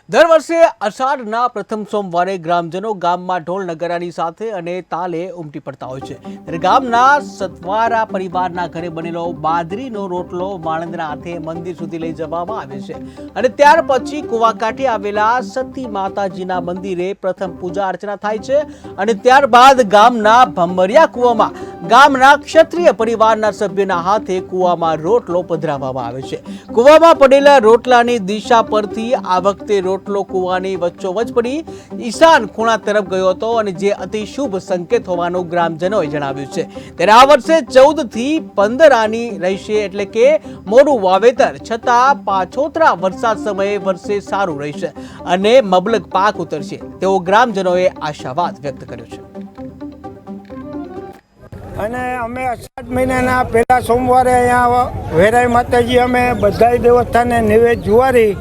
દર વર્ષે અષાઢના પ્રથમ સોમવારે ગ્રામજનો ગામમાં ઢોલ નગારાની સાથે અને તાલે ઉમટી પડતા હોય છે। ત્યારે ગામના સતવારા પરિવારના ઘરે બનેલો બાજરીનો રોટલો માણંદના હાથે મંદિર સુધી લઈ જવામાં આવે છે અને ત્યાર પછી કુવા કાંઠે આવેલા સતી માતાજીના મંદિરે પ્રથમ પૂજા અર્ચના થાય છે અને ત્યારબાદ ગામના ભમરિયા કુવામાં ગામના ક્ષત્રિય પરિવારના સભ્યના હાથે કુવામાં રોટલો પધરાવવામાં આવે છે। કુવામાં પડેલા રોટલાની દિશા પરથી આ વખતે રોટલો કુવાની વચ્ચોવચ પડી ઈશાન ખૂણા તરફ ગયો હતો અને જે અતિ શુભ સંકેત હોવાનું ગ્રામજનોએ જણાવ્યું છે। ત્યારે આ વર્ષે 14 થી 15 આની રહેશે, એટલે કે મોડું વાવેતર છતાં પાછોતરા વરસાદ સમયે વર્ષે સારું રહેશે અને મબલક પાક ઉતરશે તેવો ગ્રામજનોએ આશાવાદ વ્યક્ત કર્યો છે। અને અમે અષાઢ મહિનાના પહેલા સોમવારે અહીંયા વેરાઈ માતાજી અમે બધાય દેવસ્થાને નિવેદ જુવારી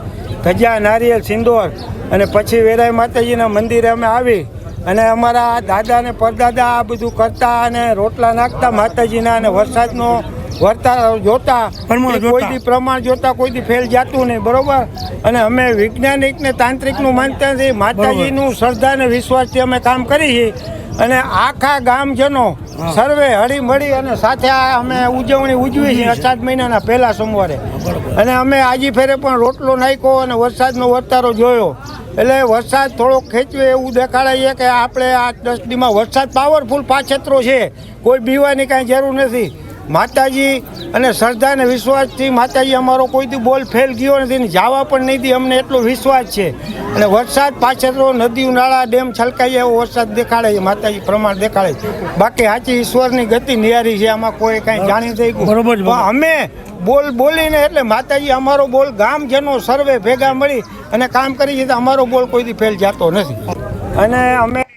ગજા નારિયેળ સિંદોર અને પછી વેરાઈ માતાજીના મંદિરે અમે આવી અને અમારા દાદા ને પરદાદા આ બધું કરતા અને રોટલા નાખતા માતાજીના અને વરસાદનો વર્તારો જોતા કોઈથી પ્રમાણ જોતા કોઈથી ફેલ જાતું નહીં, બરોબર। અને અમે વૈજ્ઞાનિક ને તાંત્રિકનું માનતા નથી, માતાજીનું શ્રદ્ધા અને વિશ્વાસથી અમે કામ કરી છીએ અને આખા ગામજનો સર્વે હળી મળી અને સાથે અમે ઉજવણી ઉજવી છીએ અષાઢ મહિનાના પહેલા સોમવારે। અને અમે આજી ફેરે પણ રોટલો નાખ્યો અને વરસાદનો વર્તારો જોયો, એટલે વરસાદ થોડોક ખેંચવે એવું દેખાડાય કે આપણે 8-10 દીમાં વરસાદ પાવરફુલ પાછેતરો છે, કોઈ બીવાની કાંઈ જરૂર નથી। માતાજી અને શ્રદ્ધા અને વિશ્વાસથી માતાજી અમારો કોઈથી બોલ ફેલ ગયો નથી ને જવા પણ નહીં દી, અમને એટલો વિશ્વાસ છે। અને વરસાદ પાછળ નદી નાળા ડેમ છલકાઈ એવો વરસાદ દેખાડે છે, માતાજી પ્રમાણ દેખાડે છે। બાકી સાચી ઈશ્વરની ગતિ નિહારી છે, આમાં કોઈ કાંઈ જાણી થઈ ગયું બરોબર। અમે બોલ બોલીને એટલે માતાજી અમારો બોલ ગામજનો સર્વે ભેગા મળી અને કામ કરી છે તો અમારો બોલ કોઈથી ફેલ જતો નથી। અને અમે